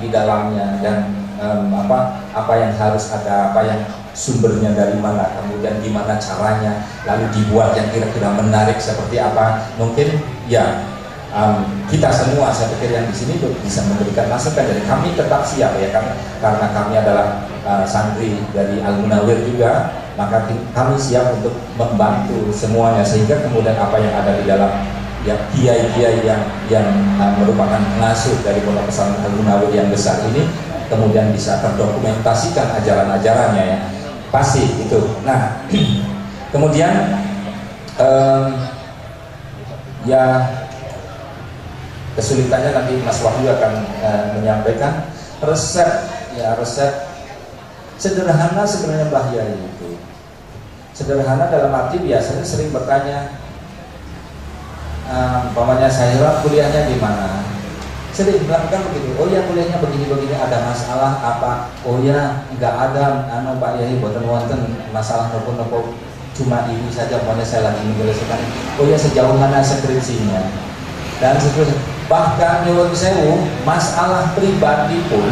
di dalamnya, dan apa yang harus ada, apa yang sumbernya dari mana, kemudian gimana caranya, lalu dibuat yang kira-kira menarik seperti apa. Mungkin ya kita semua, saya pikir yang di sini bisa memberikan masukan. Dari kami tetap siap ya, karena kami adalah santri dari Al-Munawwir juga, maka kami siap untuk membantu semuanya, sehingga kemudian apa yang ada di dalam ya kiai-kiai yang merupakan pengasuh dari Pondok Pesantren Al-Munawwir yang besar ini kemudian bisa terdokumentasikan ajaran-ajarannya ya, pasti itu. Nah kemudian ya kesulitannya nanti Mas Wahyu akan menyampaikan resep sederhana sebenarnya Mbah Yai itu. Sederhana dalam arti biasanya sering bertanya, umpamanya saya kuliahnya di mana? Sering melakukan begitu. Oh ya kuliahnya begini-begini, ada masalah apa? Oh ya nggak ada, Pak Yai boten wonten masalah nopo-nopo, cuma ini saja, pokoknya saya lagi menyelesaikan. Oh ya sejauh mana skripsinya? Dan seterusnya. Bahkan nyuwun sewu, masalah pribadi pun,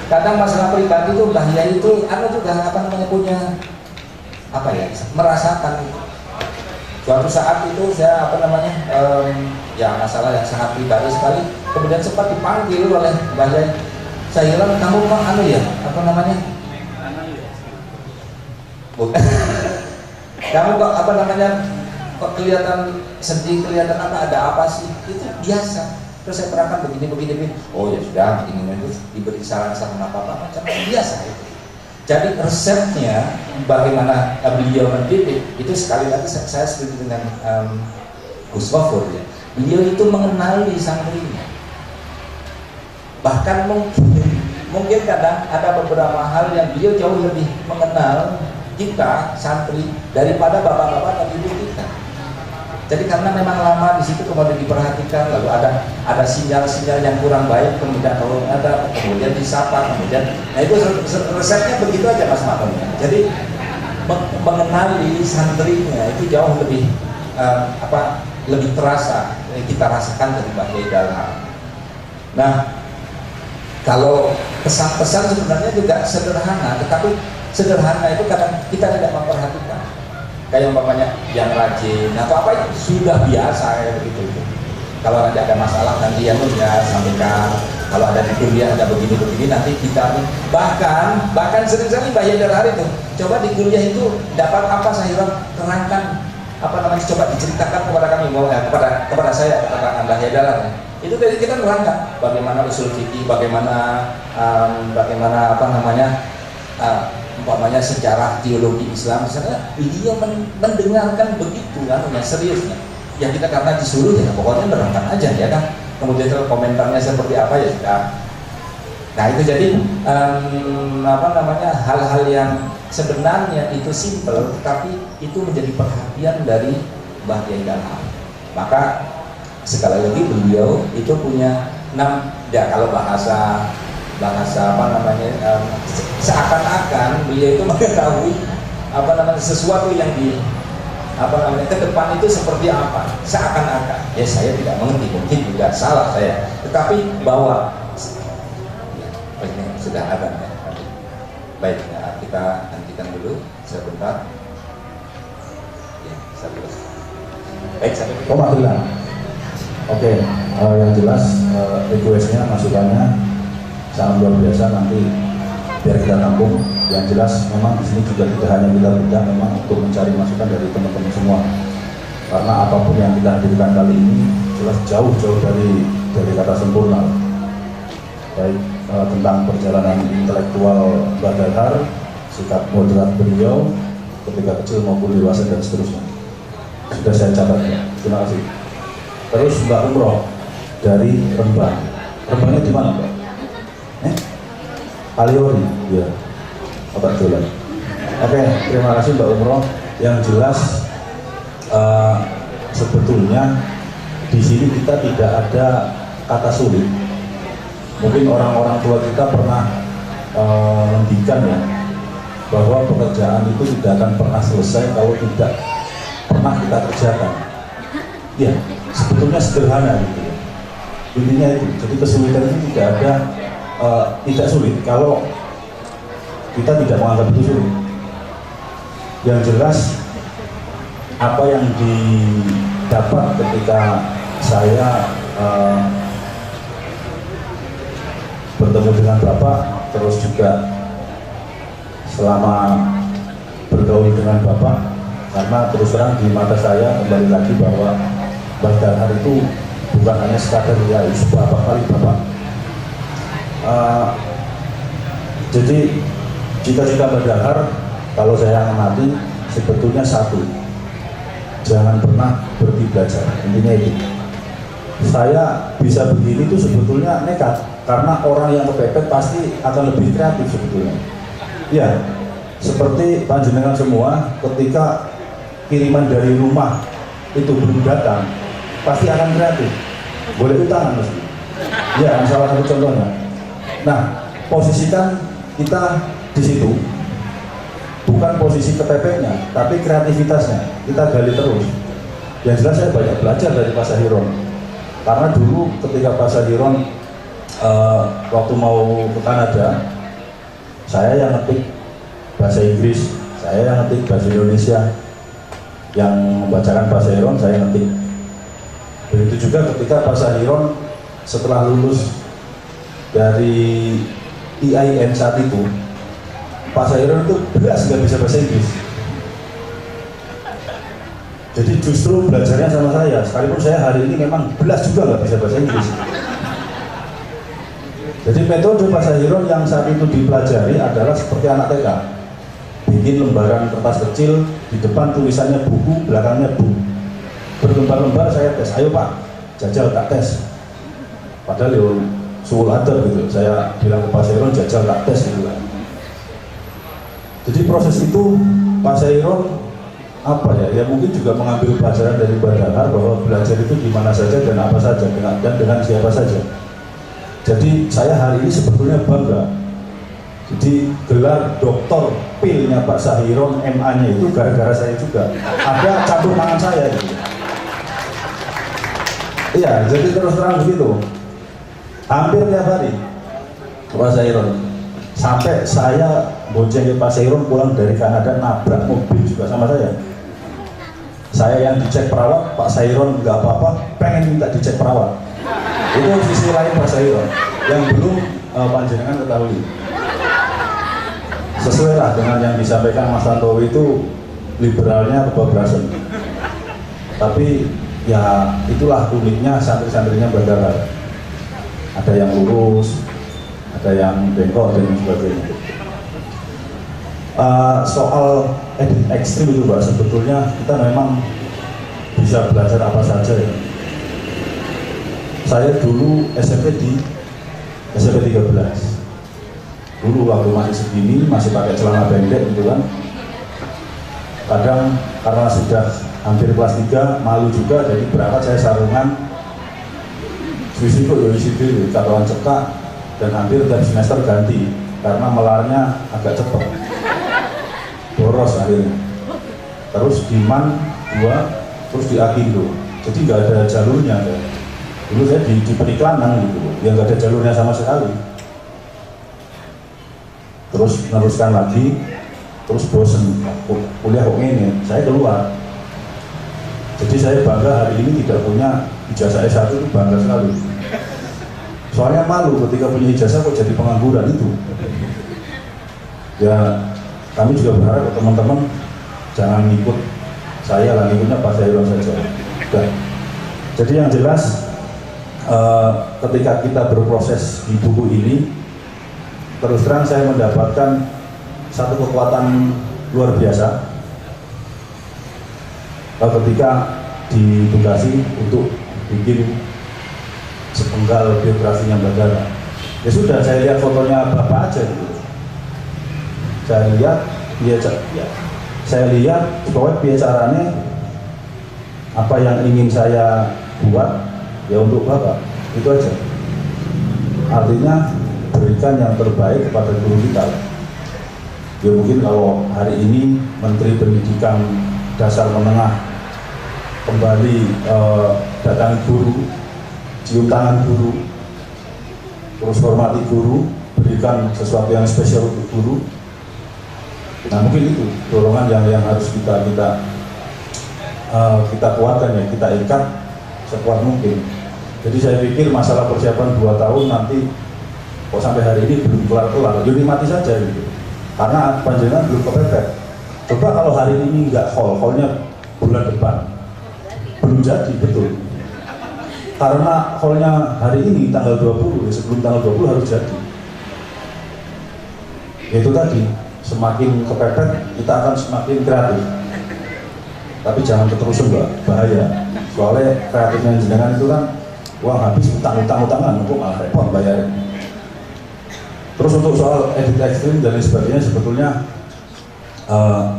kadang masalah pribadi itu Mbah Yai itu juga punya merasakan. Suatu saat itu saya ya masalah yang sangat pribadi sekali, kemudian sempat dipanggil oleh Mbah Yai. Saya bilang, kamu kok bukan. Kamu kok kok kelihatan sedih, kelihatan ada apa sih? Itu biasa. Terus saya terangkan begini. Oh ya sudah, ini itu diberi saran-saran apa macam biasa itu. Jadi resepnya bagaimana beliau mendidik itu, sekali lagi saya setuju dengan Gus Wafur ya. Beliau itu mengenali santrinya. Bahkan mungkin kadang ada beberapa hal yang beliau jauh lebih mengenal kita santri daripada bapak-bapak dan ibu kita. Jadi karena memang lama di situ, kemudian diperhatikan, lalu ada sinyal-sinyal yang kurang baik, kemudian kalau ada, kemudian disapa, kemudian, nah itu resepnya begitu aja Mas Maton. Jadi mengenali santrinya itu jauh lebih lebih terasa, kita rasakan dari Mbah Yai Dalham. Nah, kalau pesan-pesan sebenarnya juga sederhana, tetapi sederhana itu kadang kita tidak memperhatikan. Kayak umpamanya yang rajin atau apa itu sudah biasa ya begitu. Kalau nanti ada masalah nanti ya sampaikan. Kalau ada di kuliah ada begini nanti kita bahkan sering-sering Mbah Yai Dalham itu coba di kuliah itu dapat apa, saya terangkan coba diceritakan kepada kami, kepada saya, kepada Mbah Yai Dalham. Itu dari kita terangkan bagaimana usul fikih, bagaimana umpamanya sejarah teologi Islam, misalnya beliau mendengarkan begitu seriusnya. Ya kita karena disuruh ya pokoknya berangkat aja ya kan. Kemudian kalau komentarnya seperti apa ya sudah. Nah itu jadi hal-hal yang sebenarnya itu simple, tetapi itu menjadi perhatian dari Mbah Yai Dalham. Maka sekali lagi beliau itu punya kalau bahasa seakan-akan beliau itu mengetahui sesuatu yang ke depan itu seperti apa, seakan-akan. Ya saya tidak mengerti, mungkin juga salah saya, tetapi bahwa ini sudah ada ya. Baik, nah, kita hentikan dulu sebentar ya, baik sampai Oke, yang jelas requestnya, masukannya sangat luar biasa, nanti biar kita tampung. Yang jelas memang di sini juga tidak hanya kita beda, memang untuk mencari masukan dari teman-teman semua, karena apapun yang kita hadirkan kali ini jelas jauh dari kata sempurna, baik tentang perjalanan intelektual Mbah Dalham, sikap moderat beliau ketika kecil maupun dewasa dan seterusnya sudah saya catat ya. Terima kasih. Terus Mbak Umroh dari Rembang, Rembangnya di mana Mbak? Aliori, ya, Bapak Jolan. Oke, terima kasih Mbak Umroh. Yang jelas sebetulnya di sini kita tidak ada kata sulit. Mungkin orang-orang tua kita pernah menghentikan ya, bahwa pekerjaan itu tidak akan pernah selesai kalau tidak pernah kita kerjakan. Ya, sebetulnya sederhana gitu ya. Intinya itu. Jadi kesulitan itu tidak ada tidak sulit kalau kita tidak menganggap itu sulit. Yang jelas apa yang didapat ketika saya bertemu dengan Bapak, terus juga selama bergaul dengan Bapak, karena terus terang di mata saya kembali lagi bahwa Mbah Dahar itu bukan hanya sekadar ya beberapa kali Bapak. Jadi cita-cita Mbah Dahar kalau saya amati sebetulnya satu, jangan pernah berhenti belajar, intinya itu. Saya bisa begini itu sebetulnya nekat, karena orang yang kepepet pasti akan lebih kreatif sebetulnya. Ya, seperti panjenengan semua ketika kiriman dari rumah itu belum datang, pasti akan kreatif, boleh utangan mesti. Ya, salah satu contohnya. Nah, posisikan kita di situ, bukan posisi kepepetnya, tapi kreativitasnya kita gali terus. Yang jelas saya banyak belajar dari Pak Sahiron, karena dulu ketika Pak Sahiron waktu mau ke Kanada, saya yang ngetik bahasa Inggris, saya yang ngetik bahasa Indonesia, yang membacakan Pak Sahiron saya ngetik. Begitu juga ketika Pak Sahiron setelah lulus dari IAIN saat itu, Pak Sahiron itu belas nggak bisa bahasa Inggris. Jadi justru belajarnya sama saya, sekalipun saya hari ini memang belas juga nggak bisa bahasa Inggris. Jadi metode Pak Sahiron yang saat itu dipelajari adalah seperti anak TK, bikin lembaran kertas kecil, di depan tulisannya buku, belakangnya bu. Berlembar-lembar saya tes, ayo Pak, jajal tak tes. Padahal ya suul adab gitu, saya bilang ke Pak Sahiron jajal tak tes gitu kan. Jadi proses itu Pak Sahiron apa ya mungkin juga mengambil pelajaran dari Mbah Dahar bahwa belajar itu di mana saja dan apa saja dan dengan siapa saja. Jadi saya hari ini sebetulnya bangga. Jadi gelar doktor pilnya Pak Sahiron MA-nya itu gara-gara saya juga. Ada campur tangan saya gitu. Iya, jadi terus terang begitu. Hampir tiap hari Pak Sahiron. Sampai saya boncengin Pak Sahiron pulang dari Kanada nabrak mobil juga sama saya. Saya yang dicek perawat, Pak Sahiron nggak apa-apa, pengen minta dicek perawat. Itu sisi lain Pak Sahiron yang belum panjenengan ketahui. Sesuai lah dengan yang disampaikan Mas Tantowi itu liberalnya kebablasan. Tapi ya itulah uniknya santri-santrinya Mbah Dahar. Ada yang lurus, ada yang bengkok dan sebagainya. Soal edit ekstrim itu Mbak, sebetulnya kita memang bisa belajar apa saja ya. Saya dulu SMP di SMP 13. Dulu waktu masih segini, masih pakai celana pendek gitu kan. Kadang karena sudah hampir kelas 3, malu juga, jadi berangkat saya sarungan. Suisi kok isi dulu, katakan cekak, dan hampir tiap semester ganti karena melarnya agak cepat. Boros akhirnya. Terus di MAN 2, terus di Akindo. Jadi nggak ada jalurnya ya. Dulu saya di periklanan gitu, yang nggak ada jalurnya sama sekali. Terus meneruskan lagi, terus bosen, kuliah kok ini, saya keluar. Jadi saya bangga hari ini tidak punya ijazah S1 itu bangga sekali. Soalnya malu ketika punya ijazah kok jadi pengangguran itu. Ya kami juga berharap teman-teman jangan ngikut saya lah, ngikutnya Pak Sahiron saja. Udah. Jadi yang jelas ketika kita berproses di buku ini, terus terang saya mendapatkan satu kekuatan luar biasa ketika ditugasi untuk bikin sepenggal biografinya Mbah Dahar. Ya sudah, saya lihat fotonya Bapak aja gitu. Saya lihat saya lihat bahwa bicaranya apa yang ingin saya buat ya untuk Bapak, itu aja. Artinya berikan yang terbaik kepada guru kita. Ya mungkin kalau hari ini Menteri Pendidikan Dasar Menengah kembali datangi guru, cium tangan guru, terus hormati guru, berikan sesuatu yang spesial untuk guru. Nah mungkin itu dorongan yang harus kita kuatkan ya, kita ikat sekuat mungkin. Jadi saya pikir masalah persiapan 2 tahun nanti kok sampai hari ini belum kelar-kelar, jadi mati saja gitu. Karena panjenengan belum kepepet. Coba kalau hari ini nggak hall-nya bulan depan, belum jadi, betul. Karena hall-nya hari ini tanggal 20, sebelum tanggal 20 harus jadi. Itu tadi, semakin kepepet kita akan semakin kreatif. Tapi jangan keterusan Mbak, bahaya. Soalnya kreatifnya jenengan itu kan uang habis utang-utangan, kok malah repot bayar. Terus untuk soal edit ekstrim dan lain sebagainya sebetulnya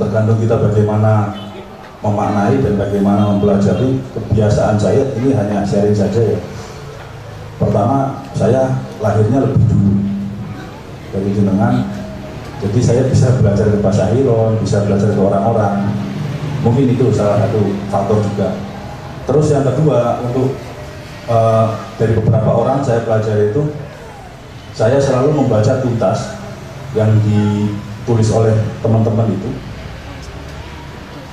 tergantung kita bagaimana memaknai dan bagaimana mempelajari. Kebiasaan saya ini hanya sharing saja ya. Pertama, saya lahirnya lebih dulu dari jenengan, jadi saya bisa belajar ke bahasa Iron, bisa belajar ke orang-orang. Mungkin itu salah satu faktor juga. Terus yang kedua, untuk dari beberapa orang saya pelajari itu, saya selalu membaca tuntas yang ditulis oleh teman-teman itu,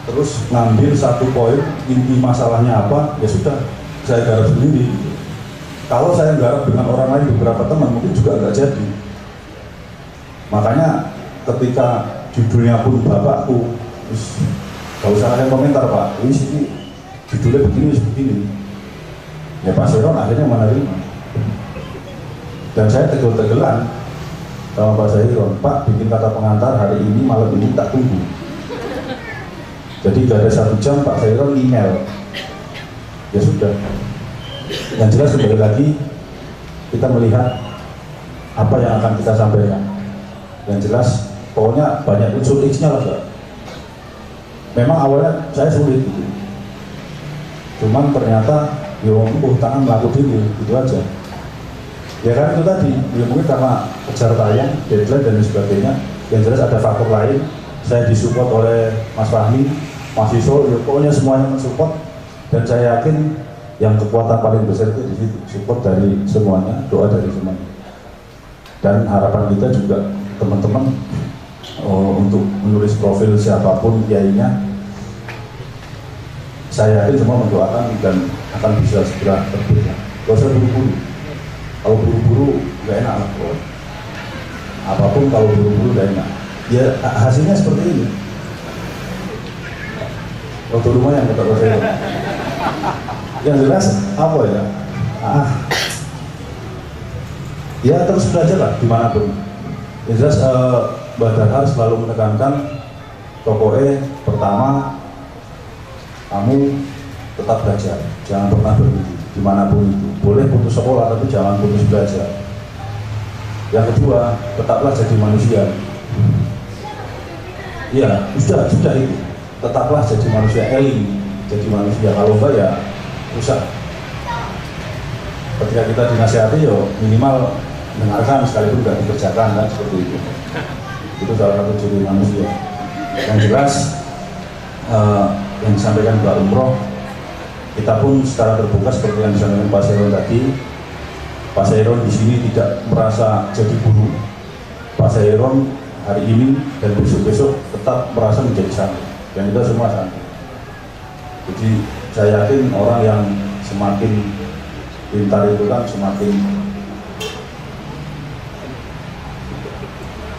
terus ngambil satu poin, inti masalahnya apa, ya sudah saya garap sendiri. Kalau saya garap dengan orang lain, beberapa teman mungkin juga nggak jadi. Makanya ketika judulnya pun bapakku, terus gak usah ada komentar Pak, ini judulnya begini. Ya Pak Seron akhirnya menerima. Dan saya tegel-tegelan sama Pak Seron, Pak bikin kata pengantar hari ini, malam ini tak tunggu. Jadi gak ada 1 jam Pak Seron email. Ya sudah. Yang jelas kembali lagi kita melihat apa yang akan kita sampaikan. Yang jelas pokoknya banyak unsur X-nya lah Pak. Memang awalnya saya sulit gitu. Cuman ternyata ya tangan melakukan diri gitu aja. Ya kan itu tadi, ya mungkin karena kejar tayang, deadline dan sebagainya. Yang jelas ada faktor lain. Saya disupport oleh Mas Fahmi, Mas Iso, ya pokoknya semuanya mensupport. Dan saya yakin yang kekuatan paling besar itu di situ, support dari semuanya, doa dari semuanya. Dan harapan kita juga teman-teman untuk menulis profil siapapun kiainya, saya yakin semua mendoakan dan akan bisa segera terbit. Gak usah buru-buru. Kalau buru-buru gak enak lah. Apapun kalau buru-buru gak enak. Ya hasilnya seperti ini. Waktu rumah yang kata saya. Yang jelas apa ya? Ya terus belajar lah dimanapun. Yang jelas Mbak Dahar selalu menekankan pokoknya pertama kamu tetap belajar, jangan pernah berhenti dimanapun itu. Boleh putus sekolah tapi jangan putus belajar. Yang kedua, tetaplah jadi manusia. Iya, sudah itu. Tetaplah jadi manusia, eling jadi manusia. Kalau enggak ya rusak. Ketika kita dinasihati yo minimal dengarkan sekalipun tidak dikerjakan kan, seperti itu. Itu salah satu ciri manusia. Yang jelas yang disampaikan Mbak Umroh, kita pun secara terbuka seperti yang disampaikan Pak Seron tadi. Pak Seron di sini tidak merasa jadi guru. Pak Seron hari ini dan besok-besok tetap merasa menjadi santri, dan kita semua santri. Jadi saya yakin orang yang semakin pintar itu kan semakin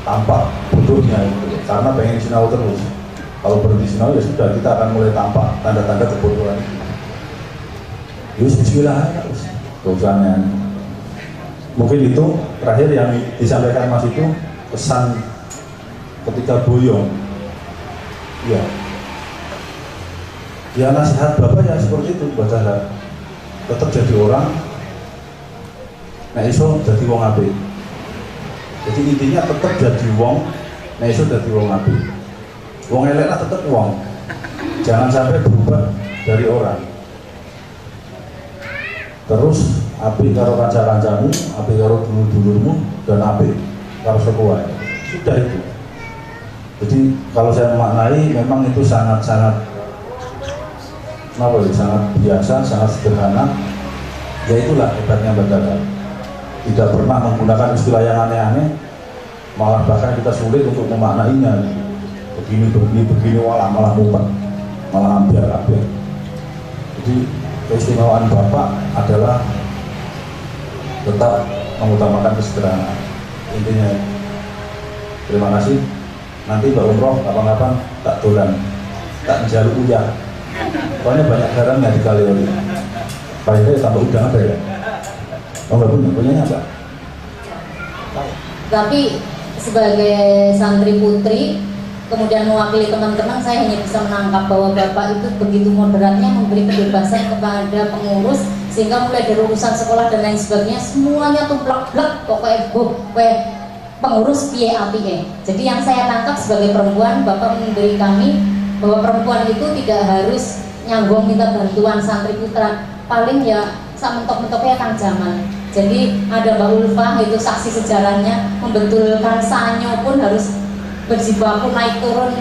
tampak bodohnya itu, karena pengen sinau terus. Kalau berhenti sinau ya sudah, kita akan mulai tampak tanda-tanda kebodohan. Yus bismillah, dosannya. Mungkin itu terakhir yang disampaikan Mas itu pesan ketika boyong. Ya nasihat Bapak ya seperti itu, baca tetap jadi orang, nek iso jadi wong apik. Jadi intinya tetap jadi wong, nek iso jadi wong apik. Wong elek lah tetap wong. Jangan sampai berubah dari orang. Terus apik karo kanca-kancamu, apik karo dulur-dulurmu, dan apik karo sekuae. Sudah itu. Jadi kalau saya memaknai memang itu sangat-sangat sangat biasa, sangat sederhana. Ya itulah hebatnya Mbak Dahar. tidak pernah menggunakan istilah yang aneh-aneh, malah bahkan kita sulit untuk memaknainya. Begini, malah mumet, malah ambiar-ambiar. Jadi keistimewaan Bapak adalah tetap mengutamakan kesederhanaan. Intinya, terima kasih. Nanti Mbak Umroh kapan-kapan tak dolan, tak jaluk uyah. Soalnya banyak garamnya di Kaliori. Paling tambah udang ada ya? Oh nggak punya apa? Tapi sebagai santri putri, kemudian mewakili teman-teman, saya hanya bisa menangkap bahwa Bapak itu begitu moderatnya memberi kebebasan kepada pengurus, sehingga mulai dari urusan sekolah dan lain sebagainya semuanya tuh blak-blak, pokoknya pengurus PA. Jadi yang saya tangkap sebagai perempuan, Bapak memberi kami bahwa perempuan itu tidak harus nyambung minta bantuan santri putra, paling ya mentok-mentoknya Kang Jamal. Jadi ada Mbak Ulfa, itu saksi sejarahnya, membetulkan sanyo pun harus berjibaku naik turun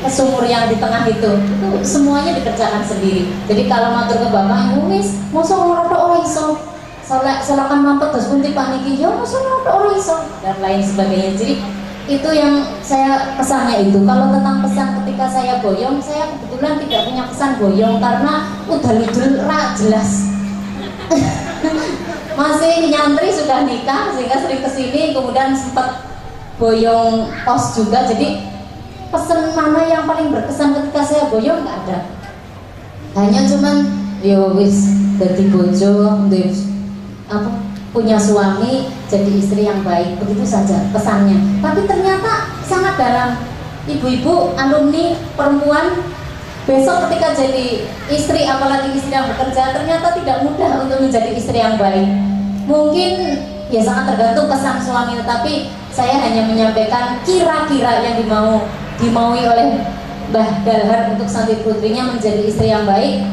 ke sumur yang di tengah itu semuanya dikerjakan sendiri. Jadi kalau matur ke Bapak, wis mosok ora tok iso, silakan mampet terus pun paniki yo mosok ora iso dan lain sebagainya. Jadi itu yang saya pesannya itu. Kalau tentang pesan ketika saya boyong, saya kebetulan tidak punya pesan boyong karena udah lidul ra jelas. Masih nyantri sudah nikah sehingga sering kesini, kemudian sempat boyong pos juga. Jadi pesan mana yang paling berkesan ketika saya boyong nggak ada. Hanya cuman yo wis dadi bojo, punya suami, jadi istri yang baik, begitu saja pesannya. Tapi ternyata sangat dalam. Ibu-ibu alumni perempuan besok ketika jadi istri, apalagi istri yang bekerja, ternyata tidak mudah untuk menjadi istri yang baik. Mungkin ya sangat tergantung pesan suami, tetapi saya hanya menyampaikan kira-kira yang dimaui oleh Mbah Dalhar untuk santri putrinya menjadi istri yang baik.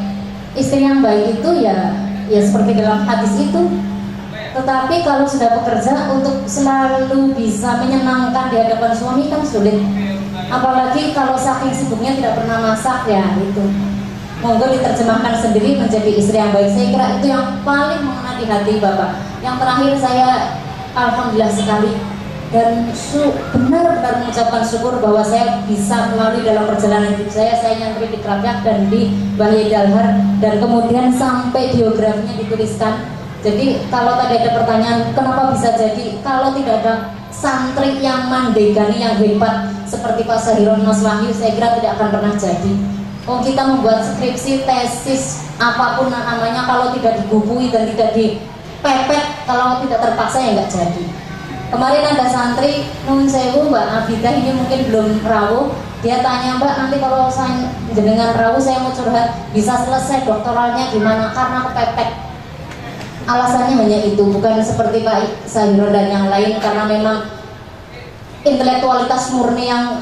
Istri yang baik itu ya seperti dalam hadis itu. Tetapi kalau sudah bekerja, untuk selalu bisa menyenangkan di hadapan suami kan sulit. Apalagi kalau saking sibuknya tidak pernah masak, ya itu. Monggo diterjemahkan sendiri menjadi istri yang baik. Saya kira itu yang paling mengena di hati Bapak. Yang terakhir, saya alhamdulillah sekali dan benar-benar mengucapkan syukur bahwa saya bisa melalui dalam perjalanan hidup saya nyantri di Krapyak dan di Bahya Dalhar, dan kemudian sampai biografinya dituliskan. Jadi kalau tadi ada pertanyaan kenapa bisa jadi, kalau tidak ada santri yang mandegani yang hebat seperti Pak Sahiron Mas Wahyu, saya kira tidak akan pernah jadi. Oh, kita membuat skripsi, tesis, apapun namanya, kalau tidak digubui dan tidak dipepet, kalau tidak terpaksa ya nggak jadi. Kemarin ada santri nun sewu Mbak Abidah, ini mungkin belum rawuh, dia tanya, Mbak nanti kalau saya jenengan rawuh saya mau curhat, bisa selesai doktoralnya gimana? Karena kepepet. Alasannya hanya itu, bukan seperti Pak Sahiro dan yang lain, karena memang intelektualitas murni yang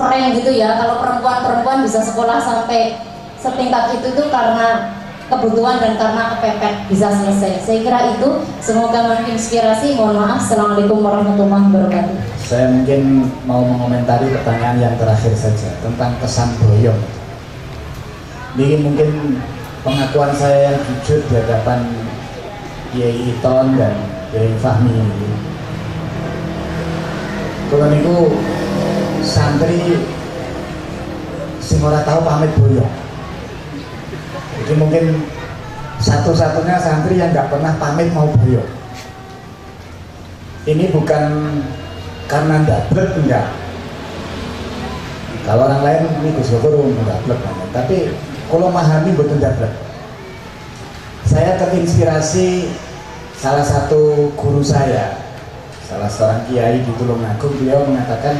keren gitu ya. Kalau perempuan bisa sekolah sampai setingkat itu karena kebutuhan dan karena kepepet bisa selesai. Saya kira itu, semoga menginspirasi. Mohon maaf. Assalamualaikum warahmatullahi wabarakatuh. Saya mungkin mau mengomentari pertanyaan yang terakhir saja tentang kesan boyong. Ini mungkin pengakuan saya yang jujur di hadapan Kiai Iton dan Kiai Fahmi ini. Kalau niku santri sing ora tahu pamit boyong. Jadi mungkin satu-satunya santri yang nggak pernah pamit mau boyong. Ini bukan karena ndablek, enggak. Kalau orang lain ini Gus Guru ndablek, tapi kalau memahami betul ndablek. Saya terinspirasi salah satu guru saya, salah seorang kiai di Tulungagung. Beliau mengatakan,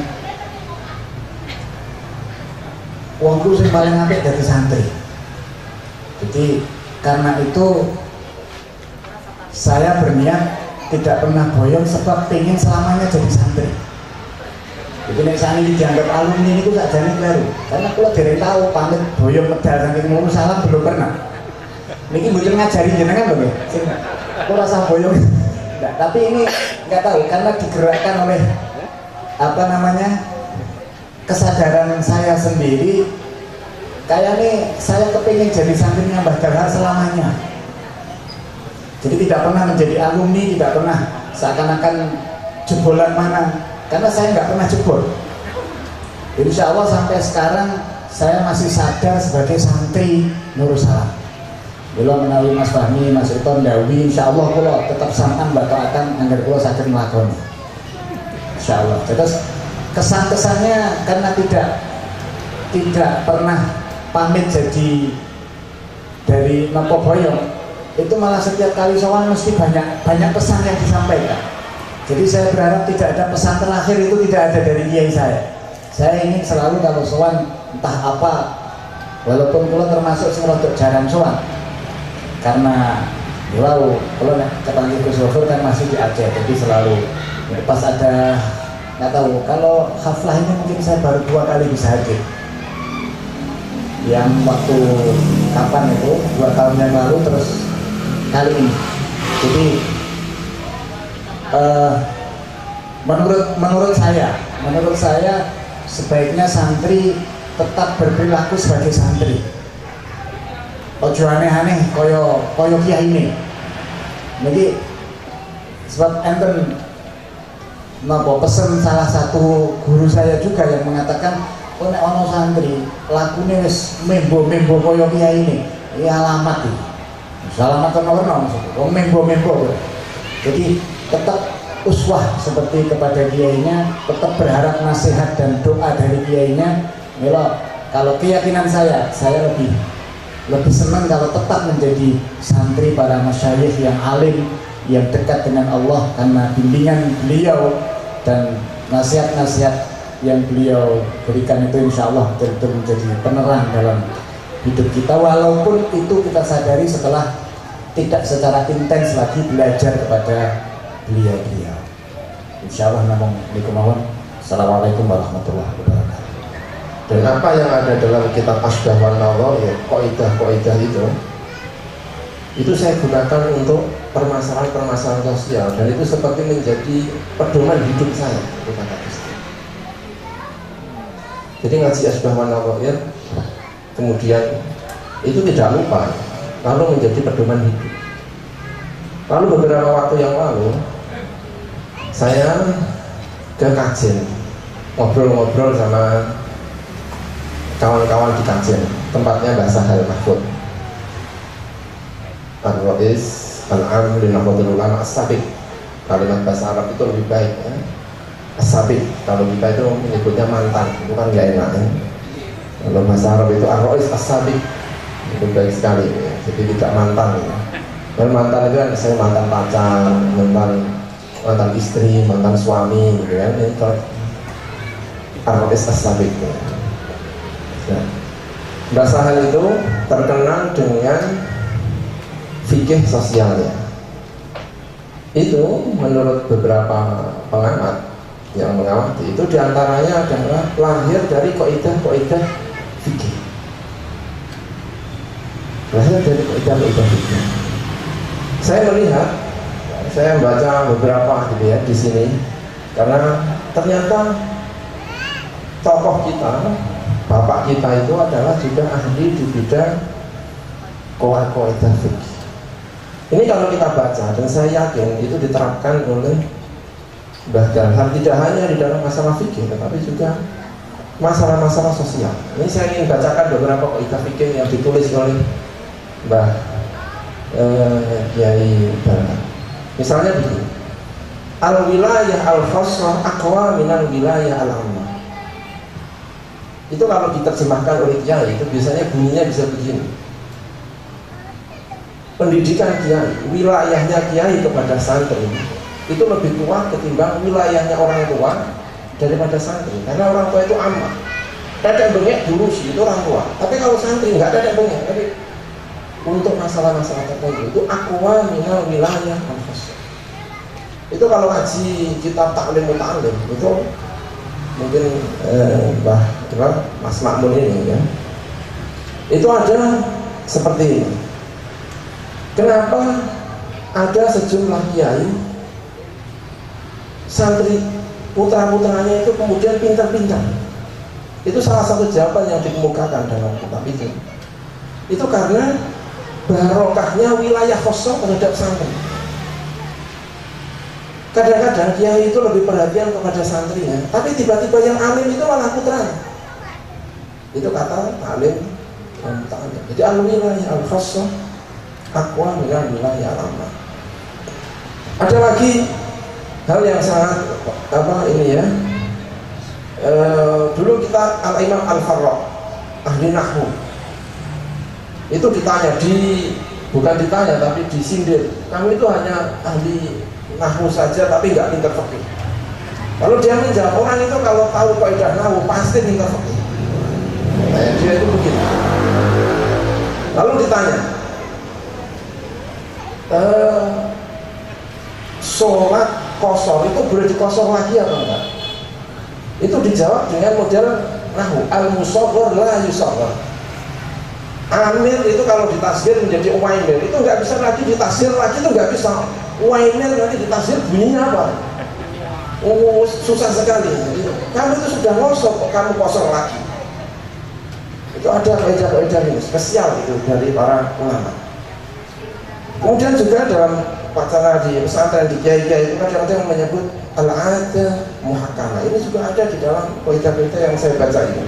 wong guru sing paling apik dadi santri. Jadi karena itu saya berniat tidak pernah boyong sebab pengen selamanya jadi santri. Jadi nek sani dianggap alumni itu gak jadi baru, karena kalau dari tahu pamit boyong medal saking ngurus salam belum pernah. Niki mboten ngajari jenengan lho, sing ora rasa boyong. Nah, tapi ini nggak tahu karena digerakkan oleh apa namanya kesadaran saya sendiri. Kayaknya saya kepingin jadi santrinya Mbah Dalhar selamanya. Jadi tidak pernah menjadi alumni, tidak pernah seakan-akan jebolan mana, karena saya nggak pernah jebol. Insya Allah sampai sekarang saya masih sadar sebagai santri Nurul Salam. Bila menawi Mas Fahmi, Mas Iton, Dawi, insya Allah kalau tetap sampan batakan agar kalau sakit melakoni. Insya Allah. Terus kesan-kesannya karena tidak pernah pamit jadi dari Nopo Boyong, itu malah setiap kali sowan mesti banyak pesan yang disampaikan. Jadi saya berharap tidak ada pesan terakhir itu tidak ada dari kiai saya. Saya ingin selalu kalau sowan entah apa, walaupun kalau termasuk sing rodok jarang sowan, karena kalau ketemu Gus Wafur kan masih di Aceh, jadi selalu pas ada nggak tahu, kalau haflah ini mungkin saya baru 2 kali bisa hadir. Yang waktu kapan itu 2 tahun yang lalu, terus kali ini. Jadi menurut saya sebaiknya santri tetap berperilaku sebagai santri. Ojo aneh-aneh koyo kiai ini. Jadi sebab enten napa pesen salah satu guru saya juga yang mengatakan, oh nek ono santri lakune wis membo koyo kiai ini, ya alamat iki. Salamat nomor maksudnya, membo. Jadi tetap uswah seperti kepada kiainya, tetap berharap nasihat dan doa dari kiainya. Mila, kalau keyakinan saya lebih senang kalau tetap menjadi santri para masyayikh yang alim, yang dekat dengan Allah, karena bimbingan beliau dan nasihat-nasihat yang beliau berikan itu insya Allah betul-betul menjadi penerang dalam hidup kita, walaupun itu kita sadari setelah tidak secara intens lagi belajar kepada beliau. Insya Allah namun nikumawon. Assalamualaikum warahmatullahi wabarakatuh. Dan apa yang ada dalam kitab Asbah wan Nawair, kaidah-kaidah itu saya gunakan untuk permasalahan-permasalahan sosial, dan itu seperti menjadi pedoman hidup saya, kata istri. Jadi ngaji Asbah wan Nawair, kemudian itu tidak lupa, lalu menjadi pedoman hidup. Lalu beberapa waktu yang lalu saya ke Kajen, ngobrol-ngobrol sama kawan-kawan di Kajen, tempatnya Mbah Sahal Mahfud, Ar-Rais Al-Am li Nahdlatul Ulama As-Sabiq. Kalimat bahasa Arab itu lebih baik ya. As-Sabiq, kalau kita itu menyebutnya mantan, itu kan gak enak ya. Kalau bahasa Arab itu Ar-Rais As-Sabiq, itu baik sekali ya. Jadi tidak mantan ya. Dan mantan itu kan saya mantan pacar, mantan istri, mantan suami gitu kan. Itu Ar-Rais As-Sabiq ya. Mbah Sahal itu terkenal dengan fikih sosialnya. Itu menurut beberapa pengamat yang mengamati, itu diantaranya adalah lahir dari kaidah-kaidah fikih. Lahir dari kaidah-kaidah fikih. Saya melihat, saya membaca beberapa gitu ya di sini, karena ternyata tokoh kita, bapak kita itu adalah juga ahli di bidang kaidah fikih. Ini kalau kita baca, dan saya yakin itu diterapkan oleh Mbah Dalham tidak hanya di dalam masalah fikih, tetapi juga masalah-masalah sosial. Ini saya ingin bacakan beberapa kaidah fikih yang ditulis oleh Mbah Kiai Dalham. Misalnya begini, al-wilayah al-khassah aqwa minal wilayah al-ammah. Itu kalau diterjemahkan oleh Kiai, itu biasanya bunyinya bisa begini. Pendidikan Kiai, wilayahnya Kiai kepada santri itu lebih kuat ketimbang wilayahnya orang tua daripada santri, karena orang tua itu amat. Dadek bengek dulu sih itu orang tua, tapi kalau santri nggak dadek bengek. Tapi untuk masalah-masalah tertentu itu aqwa minal wilayah al-khassah. Itu kalau ngaji kitab Taklim Muta'alim itu mungkin Mas Makmun ini ya, itu ada seperti ini. Kenapa ada sejumlah kiai santri putra-putranya itu kemudian pintar-pintar? Itu salah satu jawaban yang dikemukakan dalam kitab itu. Itu karena barokahnya wilayah kosong terhadap santri. Kadang-kadang kiai itu lebih perhatian kepada santrinya, tapi tiba-tiba yang alim itu malah putranya. Itu kata alim yang ta'ala. Jadi al-wilayah al-khassah aqwa dengan wilayah al-ammah. Ada lagi hal yang sangat ini ya. Dulu kita Al-Imam Al-Farraq, ahli nahwu, itu ditanya bukan ditanya tapi disindir, kamu itu hanya ahli nahwu saja tapi nggak pintar fikih. Kalau dia menjawab, orang itu kalau tahu kaidah nahwu pasti pintar fikih. Dia itu begitu. Lalu ditanya, sholat kosor itu boleh dikosor lagi apa enggak? Itu dijawab dengan model nahwu, al-musaghar la yusaghar. Amir itu kalau ditasghir menjadi uwaimir itu nggak bisa lagi ditasghir lagi, itu nggak bisa. Uwaimir nanti ditasghir bunyinya apa? Susah sekali. Jadi, kamu itu sudah ngosor kok kamu kosor lagi. Itu ada kaidah-kaidah ini spesial itu dari para ulama. Kemudian juga dalam wacana di pesantren di kiai-kiai itu kadang-kadang menyebut al-adah muhakkamah. Ini juga ada di dalam kaidah-kaidah yang saya baca ini.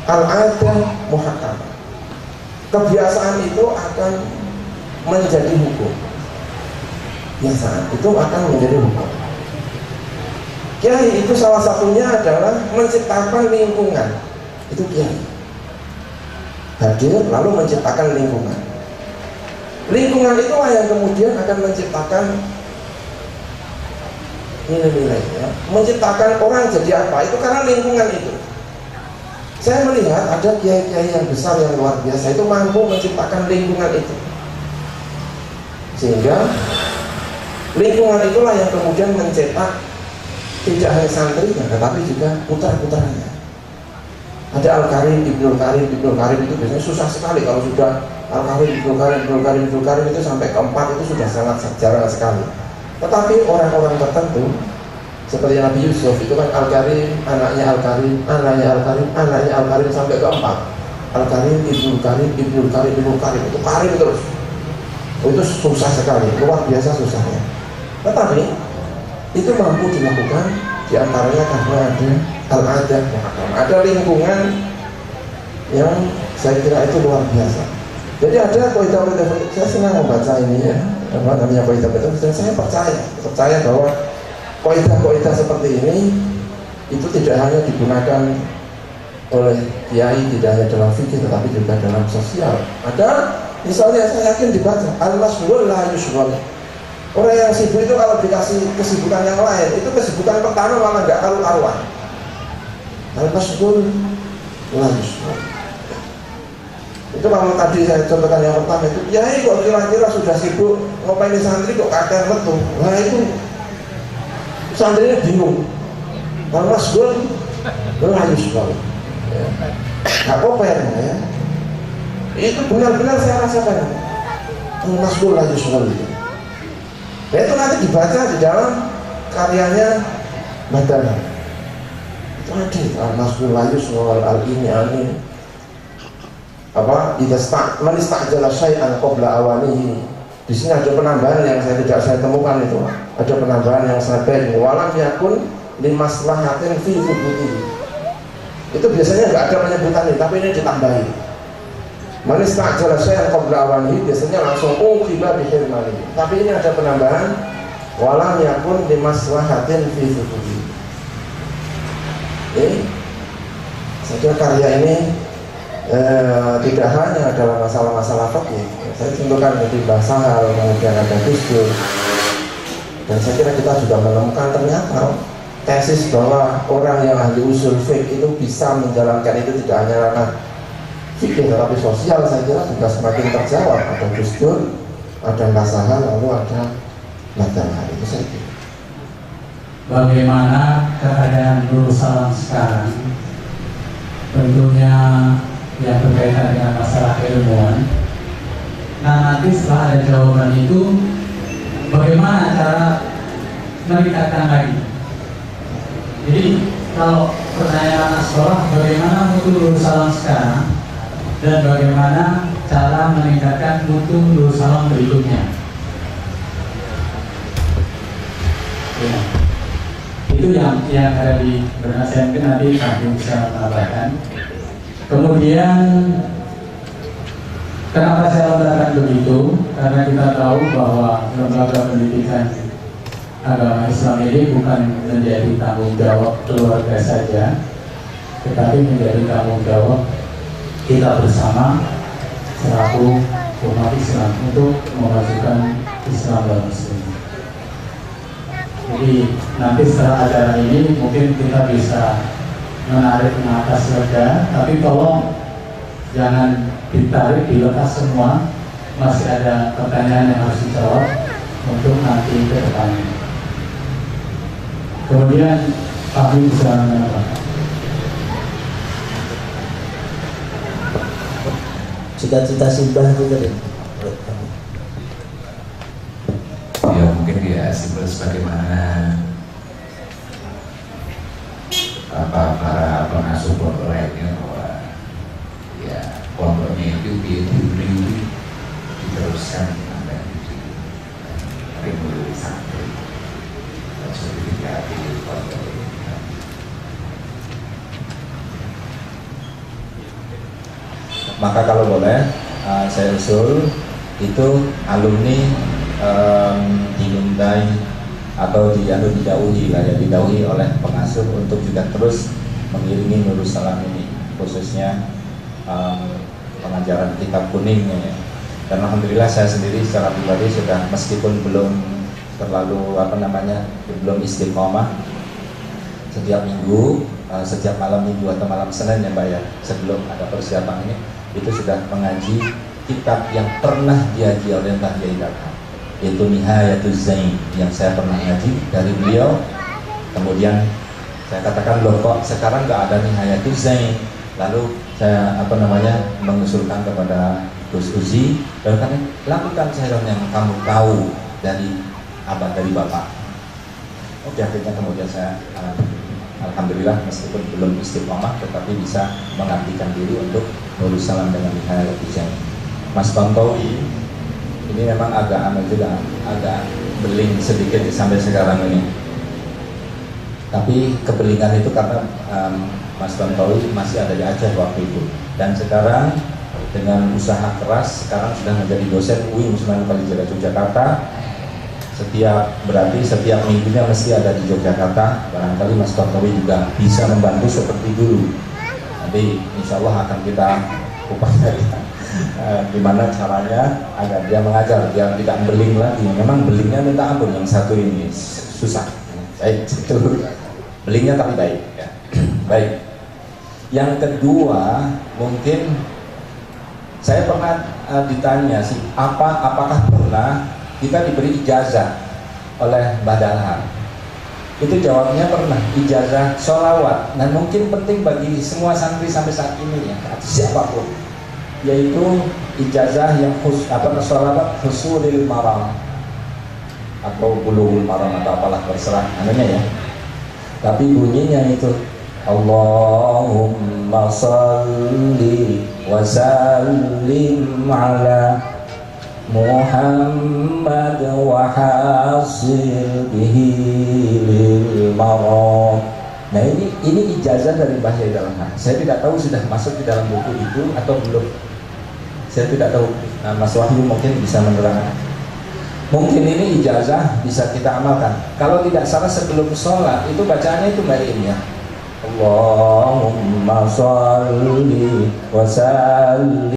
Al-adah muhakkamah. Kebiasaan itu akan menjadi hukum. Biasaan itu akan menjadi hukum. Kiai itu salah satunya adalah menciptakan lingkungan. Itu kiai. Hadir lalu menciptakan lingkungan. Lingkungan itulah yang kemudian akan menciptakan nilai-nilai, ya. Menciptakan orang jadi apa? Itu karena lingkungan itu. Saya melihat ada kiai-kiai yang besar yang luar biasa itu mampu menciptakan lingkungan itu, sehingga lingkungan itulah yang kemudian mencetak tidak hanya santrinya tetapi juga putra-putranya. Ada Al-Karim, Ibnul Karim itu biasanya susah sekali kalau sudah Al-Karim, Ibnul Karim itu sampai keempat itu sudah sangat jarang sekali. Tetapi orang-orang tertentu seperti Nabi Yusuf itu kan Al-Karim, anaknya Al-Karim, anaknya Al-Karim, anaknya Al-Karim sampai keempat. Al-Karim, Ibnul Karim itu Karim terus. Itu susah sekali, luar biasa susahnya. Tetapi itu mampu dilakukan diantaranya karena ada al-adah, ada lingkungan yang saya kira itu luar biasa. Jadi ada kaidah-kaidah, saya senang membaca ini ya, apa namanya kaidah-kaidah, dan saya percaya bahwa kaidah-kaidah seperti ini itu tidak hanya digunakan oleh kiai, tidak hanya dalam fikih tetapi juga dalam sosial. Ada misalnya saya yakin dibaca al-masghul la yushghal. Orang yang sibuk itu kalau dikasih kesibukan yang lain, itu kesibukan pertama malah nggak karu-karuan. Al-masghul la yushghal. Itu kalau tadi saya contohkan yang pertama itu, ya kok kira-kira sudah sibuk ngopain santri kok kadang betul. Nah itu santrinya bingung. Al-masghul la yushghal. Nggak apa-apa ya. Itu benar-benar saya rasakan. Al-masghul la yushghal itu. Nah, itu nanti dibaca di dalam karyanya Badana. Itu ada al-masghul la yushghal al-ini apa man istajala syai'an qabla awanihi. Di sini ada penambahan yang saya temukan itu. Ada penambahan yang saya beri walam yakun limaslahatin fi thubutihi. Itu biasanya nggak ada penyebutan ini, tapi ini ditambahin. Man istajala syai'an qabla awanihi biasanya langsung uqiba bi hirmani. Tapi ini ada penambahan walam yakun limaslahatin fi thubutihi. Saya kira karya ini tidak hanya dalam masalah-masalah fikih. Saya contohkan di bahasa hal, kemudian ada Gus-Dur, dan saya kira kita juga menemukan ternyata tesis bahwa orang yang ahli usul fikih itu bisa menjalankan itu tidak hanya ranah fikih tetapi sosial. Saya kira juga semakin terjawab. Ada Gus-Dur, ada bahasa hal, lalu ada Badana. Itu saya kira. Bagaimana keadaan Nurul Salam sekarang? Tentunya yang berkaitan dengan masalah keilmuan. Nah, nanti setelah ada jawaban itu, bagaimana cara meningkatkan lagi? Jadi kalau pertanyaan anak sekolah, bagaimana mutu Nurul Salam sekarang dan bagaimana cara meningkatkan mutu Nurul Salam berikutnya. Ya. Itu yang ada di bernasihat, mungkin nanti kami bisa menambahkan. Kemudian kenapa saya mengatakan begitu? Karena kita tahu bahwa lembaga pendidikan agama Islam ini bukan menjadi tanggung jawab keluarga saja, tetapi menjadi tanggung jawab kita bersama selaku umat Islam untuk memajukan Islam dan Muslim. Jadi nanti setelah acara ini mungkin kita bisa menarik nafas lega, tapi tolong jangan ditarik, dilepas semua. Masih ada pertanyaan yang harus dijawab untuk nanti ke depannya. Kemudian kami bisa menambahkan. Cita-cita simbah itu tadi. Ya mungkin dia simpel sebagaimana para pengasuh pondok lainnya, bahwa ya pondoknya itu diteruskan sampai di mulai sampai sertifikasi pondok ini. Maka kalau boleh saya usul itu alumni dimintai atau didahului oleh pengasuh untuk juga terus mengiringi Nurul Salam ini, khususnya pengajaran kitab kuningnya ya. Dan alhamdulillah saya sendiri secara pribadi sudah, meskipun belum terlalu belum istiqomah, setiap minggu, setiap malam minggu atau malam Senin ya Mbak ya, sebelum ada persiapan ini, itu sudah mengaji kitab yang pernah diaji oleh Mbah Yai Darham, yaitu Nihayatuz Zain, yang saya pernah ngaji dari beliau. Kemudian saya katakan, loh kok sekarang nggak ada Nihayatuz Zain? Lalu saya mengusulkan kepada Gus Uzi, dan kan lakukan saja yang kamu tahu dari bapak. Oke, akhirnya kemudian saya alhamdulillah meskipun belum istiqomah tetapi bisa mengabdikan diri untuk Nurul Salam dengan Nihayatuz Zain. Mas Tontowi ini memang agak beling sedikit sampai sekarang ini. Tapi kebelingan itu karena Mas Tontowi masih ada di Aceh waktu itu, dan sekarang dengan usaha keras sekarang sudah menjadi dosen UI Muslimat Kalijaga Yogyakarta. Setiap minggunya mesti ada di Yogyakarta. Barangkali Mas Tontowi juga bisa membantu seperti dulu. Nanti insya Allah akan kita upayakan gimana caranya agar dia mengajar biar tidak beling lagi. Memang belingnya minta ampun yang satu ini susah. Baik, itu belingnya tapi baik ya. Baik. Yang kedua, mungkin saya pernah ditanya sih, apakah pernah kita diberi ijazah oleh Mbah Dalham? Itu jawabnya pernah, ijazah sholawat. Dan mungkin penting bagi semua santri sampai saat ini ya, siapapun, yaitu ijazah yang sholawat husulil maram atau bulughul maram atau apalah terserah namanya ya. Tapi bunyinya itu Allahumma salli wa sallim ala Muhammad wa hasil bihi lil maram. Nah ini ijazah dari Mbah Yai Darham. Saya tidak tahu sudah masuk di dalam buku itu atau belum. Saya tidak tahu. Nah, Mas Wahyu mungkin bisa menerangkan. Mungkin ini ijazah bisa kita amalkan. Kalau tidak salah sebelum sholat itu bacaannya itu Mbak ya. Allahumma sholli wa sallim